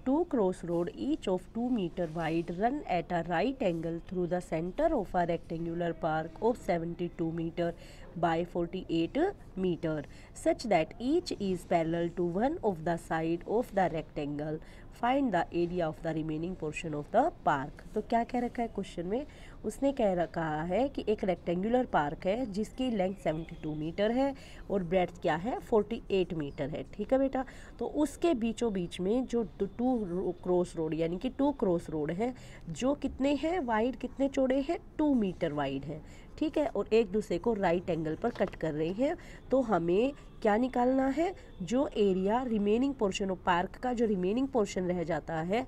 two crossroad each of 2 meter wide run at a right angle through the center of a rectangular park of 72 meter by 48 meter such that each is parallel to one of the side of the rectangle. Find the area of the remaining portion of the park. तो क्या कह रखा है question में, उसने कहा है कि एक रेक्टेंगुलर पार्क है जिसकी लेंथ 72 मीटर है और ब्रेड्थ क्या है 48 मीटर है। ठीक है बेटा, तो उसके बीचों बीच में जो टू क्रॉस रोड यानी कि 2 क्रॉस रोड है जो कितने हैं वाइड, कितने चौड़े हैं 2 मीटर वाइड है। ठीक है, और एक दूसरे को राइट एंगल पर कट कर रही हैं। तो हमें क्या निकालना है, जो area remaining portion of park का जो रिमेनिंग पोर्शन रह जाता है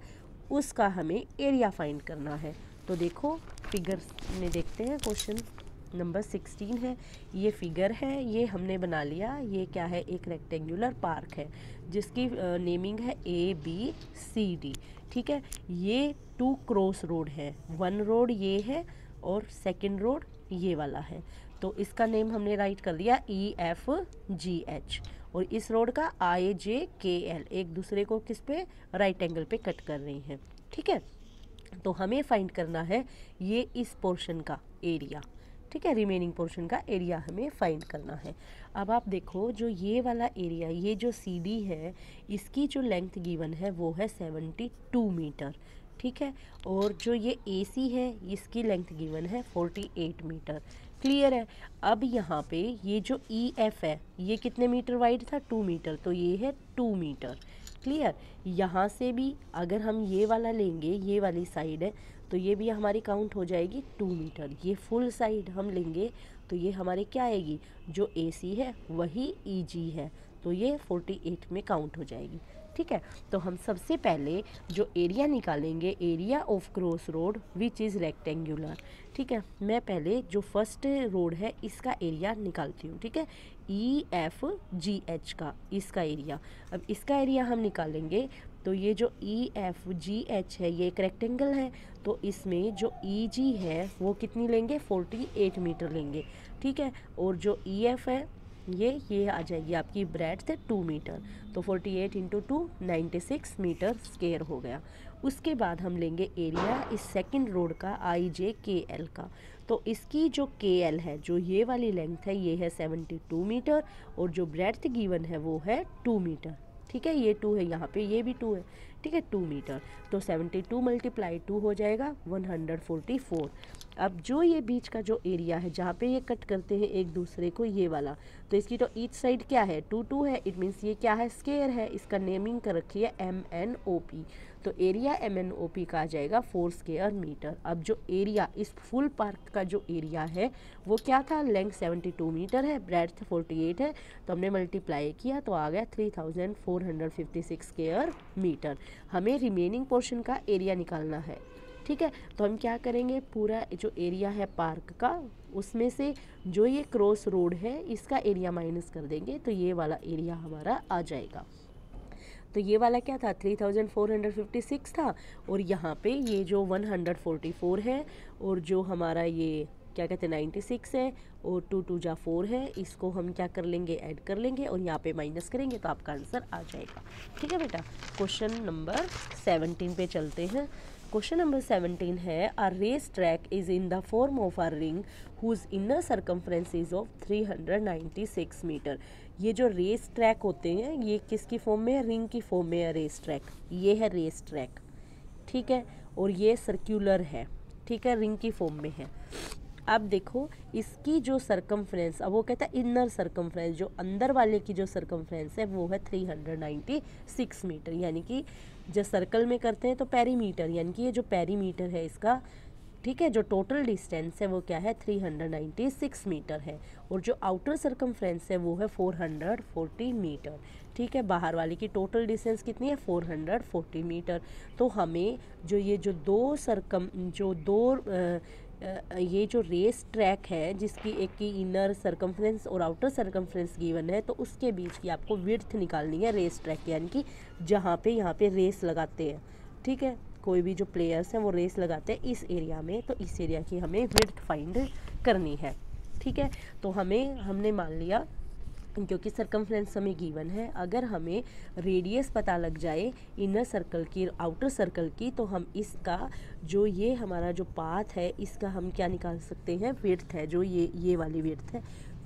उसका हमें एरिया फाइंड करना है। तो देखो फिगर में देखते हैं, क्वेश्चन नंबर 16 है, ये फिगर है, ये हमने बना लिया। ये क्या है, एक रेक्टेंगुलर पार्क है जिसकी नेमिंग है ABCD। ठीक है, ये 2 क्रॉस रोड है, 1 रोड ये है और सेकंड रोड ये वाला है। तो इसका नेम हमने राइट कर दिया EFGH और इस रोड का IJKL, एक दूसरे को किस पे राइट एंगल पे कट कर रही हैं। ठीक है, तो हमें फाइंड करना है ये इस पोर्शन का एरिया। ठीक है, रिमेनिंग पोर्शन का एरिया हमें फाइंड करना है। अब आप देखो जो ये वाला एरिया, ये जो CD है इसकी जो लेंथ गिवन है वो है 72 मीटर। ठीक है, और जो ये AC है इसकी लेंथ गिवन है 48 मीटर। क्लियर है। अब यहाँ पे ये जो EF है ये कितने मीटर वाइड था 2 मीटर, तो ये है 2 मीटर। क्लियर, यहाँ से भी अगर हम ये वाला लेंगे, ये वाली साइड है तो ये भी हमारी काउंट हो जाएगी 2 मीटर। ये फुल साइड हम लेंगे तो ये हमारे क्या आएगी, जो AC है वही EG है, तो ये 48 में काउंट हो जाएगी। ठीक है, तो हम सबसे पहले जो एरिया निकालेंगे, area of cross road which is rectangular. ठीक है, मैं पहले जो फर्स्ट रोड है इसका एरिया निकालती हूँ। ठीक है, EFGH का इसका एरिया। अब इसका एरिया हम निकालेंगे तो ये जो EFGH है ये एक रेक्टेंगल है, तो इसमें जो EG है वो कितनी लेंगे 48 मीटर लेंगे। ठीक है, और जो EF है ये आ जाएगी आपकी ब्रेड्थ 2 मीटर, तो 48 इंटू 2 96 मीटर स्क्वायर हो गया। उसके बाद हम लेंगे एरिया इस सेकंड रोड का IJKL का, तो इसकी जो KL है, जो ये वाली लेंथ है ये है 72 मीटर और जो ब्रेड्थ गिवन है वो है 2 मीटर। ठीक है, ये 2 है, यहाँ पे ये भी 2 है। ठीक है, 2 मीटर, तो 72 मल्टीप्लाई 2 हो जाएगा 144। अब जो ये बीच का जो एरिया है जहाँ पे ये कट करते हैं एक दूसरे को, ये वाला, तो इसकी तो ईच साइड क्या है 2 2 है, इट मीन्स ये क्या है स्क्वायर है, इसका नेमिंग कर रखी है MNOP, तो एरिया MNOP का आ जाएगा 4 स्क्वायर मीटर। अब जो एरिया इस फुल पार्क का जो एरिया है वो क्या था, लेंथ 72 मीटर है, ब्रेड्थ 48 है, तो हमने मल्टीप्लाई किया तो आ गया 3456 स्क्वायर मीटर। हमें रिमेनिंग पोर्शन का एरिया निकालना है। ठीक है, तो हम क्या करेंगे, पूरा जो एरिया है पार्क का उसमें से जो ये क्रॉस रोड है इसका एरिया माइनस कर देंगे तो ये वाला एरिया हमारा आ जाएगा। तो ये वाला क्या था 3456 था और यहाँ पे ये जो 144 है और जो हमारा ये क्या कहते हैं 96 है और 2 2 जा 4 है, इसको हम क्या कर लेंगे ऐड कर लेंगे और यहाँ पे माइनस करेंगे तो आपका आंसर आ जाएगा। ठीक है बेटा, क्वेश्चन नंबर 17 पे चलते हैं। क्वेश्चन नंबर 17 है a race track is in the form of a ring whose inner circumference is of 396 metre. ये जो रेस ट्रैक होते हैं ये किसकी फॉर्म में है, रिंग की फॉर्म में है रेस ट्रैक, ये है रेस ट्रैक। ठीक है, और ये सर्कुलर है। ठीक है, रिंग की फॉर्म में है। अब देखो इसकी जो सर्कमफ्रेंस, अब वो कहता है इनर सर्कमफ्रेंस, जो अंदर वाले की जो सर्कमफ्रेंस है वो है 396 मीटर, यानी कि जब सर्कल में करते हैं तो पेरीमीटर, यानी कि ये जो पेरीमीटर है इसका, ठीक है, जो टोटल डिस्टेंस है वो क्या है 396 मीटर है और जो आउटर सर्कमफ्रेंस है वो है 440 मीटर। ठीक है, बाहर वाले की टोटल डिस्टेंस कितनी है 440 मीटर। तो हमें जो ये ये जो रेस ट्रैक है जिसकी एक की इनर सर्कमफ्रेंस और आउटर सर्कमफ्रेंस गिवन है, तो उसके बीच की आपको विड्थ निकालनी है रेस ट्रैक, यानी कि जहाँ पे यहाँ पे रेस लगाते हैं। ठीक है, कोई भी जो प्लेयर्स हैं वो रेस लगाते हैं इस एरिया में, तो इस एरिया की हमें विड्थ फाइंड करनी है। ठीक है, तो हमने मान लिया क्योंकि सरकमफ्रेंस हमें गिवन है। अगर हमें रेडियस पता लग जाए इनर सर्कल की आउटर सर्कल की, तो हम इसका जो ये हमारा जो पाथ है इसका हम क्या निकाल सकते हैं, विड्थ है, जो ये वाली विड्थ है,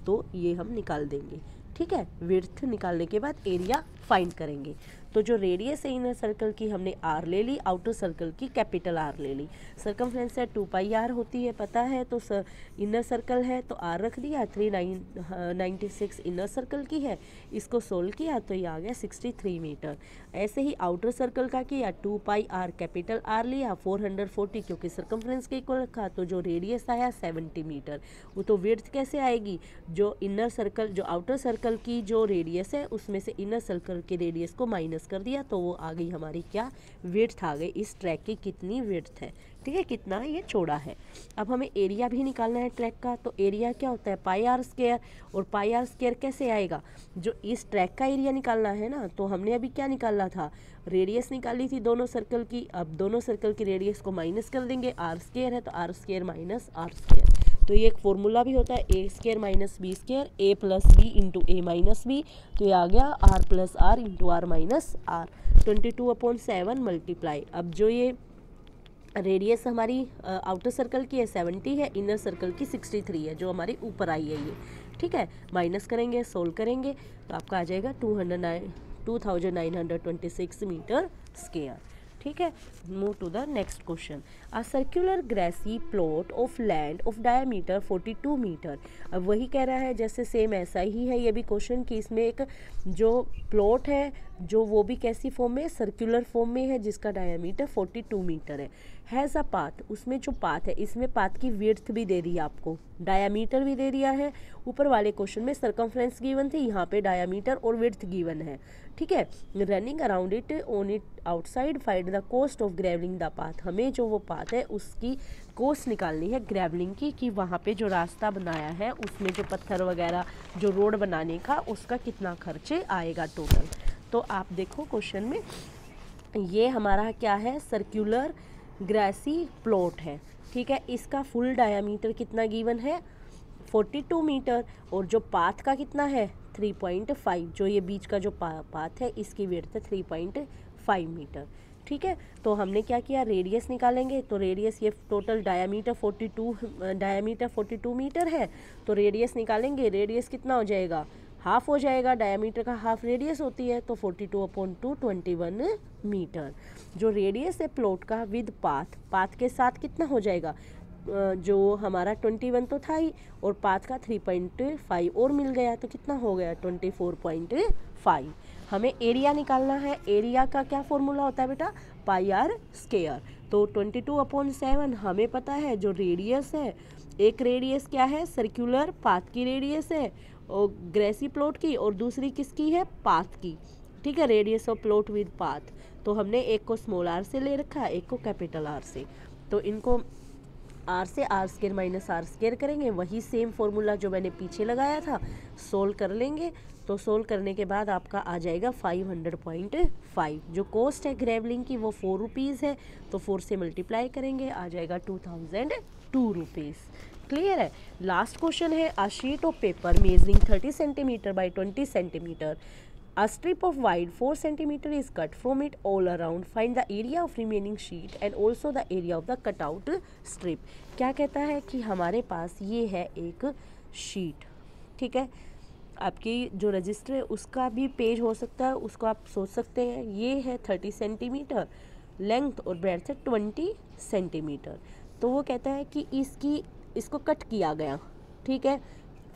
तो ये हम निकाल देंगे। ठीक है, विड्थ निकालने के बाद एरिया फाइंड करेंगे। तो जो रेडियस है इनर सर्कल की हमने आर ले ली, आउटर सर्कल की कैपिटल आर ले ली। सरकमफ्रेंस है 2πr होती है पता है, तो इनर सर्कल है तो आर रख दिया, 396 इनर सर्कल की है, इसको सोल्व किया तो ये आ गया 63 मीटर। ऐसे ही आउटर सर्कल का किया, 2πr कैपिटल आर लिया, 440 क्योंकि सरकमफ्रेंस के इक्वल रखा, तो जो रेडियस आया 70 मीटर। वो तो विड्थ कैसे आएगी, जो इनर सर्कल जो आउटर सर्कल की जो रेडियस है उसमें से इनर सर्कल के रेडियस को माइनस कर दिया, तो वो आ गई हमारी क्या, विड्थ आ गई। इस ट्रैक की कितनी विड्थ है, ठीक है, कितना ये चौड़ा है। अब हमें एरिया भी निकालना है ट्रैक का, तो एरिया क्या होता है πr², और πr² कैसे आएगा, जो इस ट्रैक का एरिया निकालना है ना, तो हमने अभी क्या निकालना था, रेडियस निकाली थी दोनों सर्कल की। अब दोनों सर्कल की रेडियस को माइनस कर देंगे, r² है तो r² माइनस r², तो ये एक फॉर्मूला भी होता है a² minus b², a plus B into A minus B, तो ये आ गया r plus R into R minus R, 22/7 multiply. अब जो ये रेडियस हमारी आउटर सर्कल की है 70 है, इनर सर्कल की 63 है, जो हमारी ऊपर आई है ये, ठीक है, माइनस करेंगे, सोल्व करेंगे तो आपका आ जाएगा 2926 मीटर स्क्वायर। ठीक है, move to the next question. A circular grassy plot of land of diameter 42 metre. अब वही कह रहा है जैसे सेम ऐसा ही है ये भी क्वेश्चन, कि इसमें एक जो प्लॉट है जो वो भी कैसी फॉर्म में, सर्कुलर फॉर्म में है, जिसका डायमीटर 42 मीटर है। हैज़ अ पाथ, उसमें जो पाथ है इसमें पाथ की विड्थ भी दे दी है आपको, डायामीटर भी दे दिया है। ऊपर वाले क्वेश्चन में सरकमफ्रेंस गिवन थी, यहाँ पे डायामीटर और विड्थ गिवन है। ठीक है, running around it on it outside find the cost of graveling the path. हमें जो वो पाथ है उसकी कॉस्ट निकालनी है ग्रेवलिंग की, कि वहाँ पे जो रास्ता बनाया है उसमें जो पत्थर वगैरह जो रोड बनाने का उसका कितना खर्च आएगा टोटल। तो आप देखो क्वेश्चन में ये हमारा क्या है, सर्कुलर ग्रासी प्लॉट है। ठीक है, इसका फुल डायामीटर कितना गिवन है 42 मीटर, और जो पाथ का कितना है 3.5, जो ये बीच का जो पाथ है इसकी विड्थ है 3.5 मीटर। ठीक है, तो हमने क्या किया, रेडियस निकालेंगे, तो रेडियस ये टोटल डायामीटर 42 मीटर है, तो रेडियस निकालेंगे, रेडियस कितना हो जाएगा, हाफ हो जाएगा, डायामीटर का हाफ रेडियस होती है, तो 42/2 21 मीटर। जो रेडियस है प्लॉट का विद पाथ के साथ कितना हो जाएगा, जो हमारा 21 तो था ही, और पाथ का 3.5 और मिल गया, तो कितना हो गया 24.5। हमें एरिया निकालना है, एरिया का क्या फॉर्मूला होता है बेटा, πr²। तो 22/7 हमें पता है जो रेडियस है, एक रेडियस क्या है सर्कुलर पाथ की रेडियस है और ग्रेसी प्लॉट की, और दूसरी किसकी है, पाथ की। ठीक है, radius of plot with path. तो हमने एक को स्मॉल r से ले रखा है, एक को कैपिटल R से, तो इनको r से r² माइनस r² करेंगे, वही सेम फॉर्मूला जो मैंने पीछे लगाया था, सोल्व कर लेंगे। तो सोल्व करने के बाद आपका आ जाएगा 500.5। जो कॉस्ट है ग्रेवलिंग की वो 4 रुपीज़ है, तो 4 से मल्टीप्लाई करेंगे, आ जाएगा 2002 रुपीज़। क्लियर है। लास्ट क्वेश्चन है, a sheet of paper measuring 30 centimetre by 20 centimetre, a strip of wide 4 cm is cut from it all around. Find the area of remaining sheet and also the area of the cutout strip. क्या कहता है कि हमारे पास ये है एक sheet, ठीक है, आपकी जो रजिस्टर है उसका भी पेज हो सकता है, उसको आप सोच सकते हैं। ये है 30 सेंटीमीटर लेंथ और ब्रेड्थ है 20 सेंटीमीटर। तो वो कहता है कि इसको कट किया गया, ठीक है,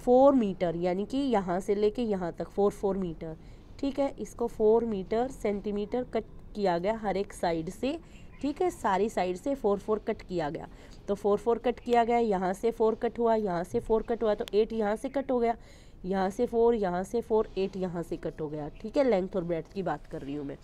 4 मीटर, यानी कि यहाँ से लेके यहाँ तक 4 मीटर। ठीक है, इसको 4 मीटर सेंटीमीटर कट किया गया हर एक साइड से। ठीक है, सारी साइड से 4 कट किया गया, तो 4 कट किया गया, यहाँ से 4 कट हुआ, यहाँ से 4 कट हुआ, तो 8 यहाँ से कट हो गया, यहाँ से 4, यहाँ से 4, 8 यहाँ से कट हो गया। ठीक है, लेंथ और ब्रेड्थ की बात कर रही हूँ मैं।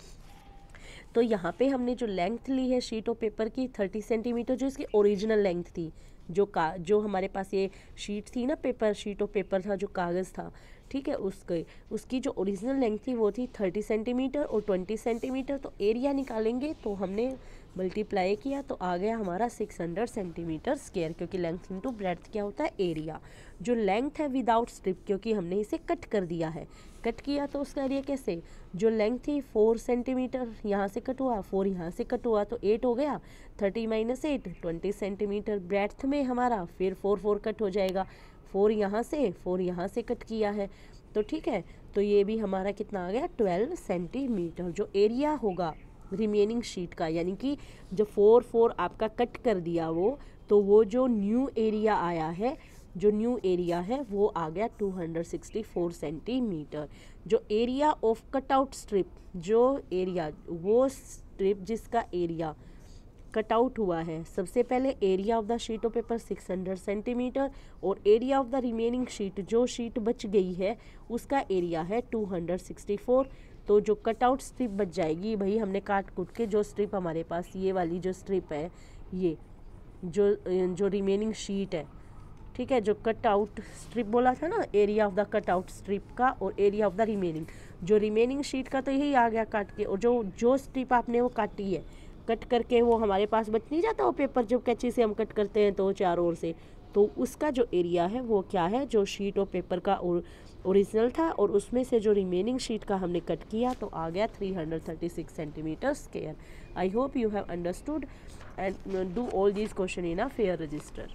तो यहाँ पे हमने जो लेंथ ली है शीट ऑफ पेपर की 30 सेंटीमीटर, जो इसकी ओरिजिनल लेंथ थी, जो हमारे पास ये शीट थी ना, पेपर शीट ऑफ पेपर था, जो कागज़ था, ठीक है, उसकी जो ओरिजिनल लेंथ थी वो थी 30 सेंटीमीटर और 20 सेंटीमीटर। तो एरिया निकालेंगे तो हमने मल्टीप्लाई किया तो आ गया हमारा 600 सेंटीमीटर स्क्वायर, क्योंकि लेंथ इंटू ब्रेड्थ क्या होता है, एरिया। जो लेंथ है विदाउट स्ट्रिप, क्योंकि हमने इसे कट कर दिया है, कट किया तो उसका एरिया कैसे, जो लेंथ थी 4 सेंटीमीटर यहाँ से कट हुआ, 4 यहाँ से कट हुआ तो 8 हो गया, 30 माइनस 8 20 सेंटीमीटर। ब्रेड्थ में हमारा फिर 4 कट हो जाएगा, 4 यहाँ से 4 यहाँ से कट किया है, तो ठीक है, तो ये भी हमारा कितना आ गया 12 सेंटीमीटर। जो एरिया होगा रिमेनिंग शीट का, यानी कि जो 4 आपका कट कर दिया तो वो जो न्यू एरिया आया है, जो न्यू एरिया है वो आ गया 264 सेंटीमीटर। जो एरिया ऑफ कटआउट स्ट्रिप, जो एरिया वो स्ट्रिप जिसका एरिया कट आउट हुआ है, सबसे पहले area of the sheet of paper 600 centimetre और area of the remaining sheet, जो शीट बच गई है उसका एरिया है 264। तो जो कट आउट स्ट्रिप बच जाएगी, भाई हमने काट कूट के जो स्ट्रिप हमारे पास ये वाली जो स्ट्रिप है, ये जो रिमेनिंग शीट है, ठीक है, जो कट आउट स्ट्रिप बोला था ना, area of the cut out strip का और एरिया ऑफ द रिमेनिंग, जो रिमेनिंग शीट का तो यही आ गया काट के, और जो स्ट्रिप आपने वो काटी है कट करके, वो हमारे पास बच नहीं जाता वो पेपर जब कैंची से हम कट करते हैं तो चारों ओर से, तो उसका जो एरिया है वो क्या है, जो शीट ऑफ पेपर का ओरिजिनल था और उसमें से जो रिमेनिंग शीट का हमने कट किया तो आ गया 336 centimetre square. I hope you have understood and do all these question in a fair register.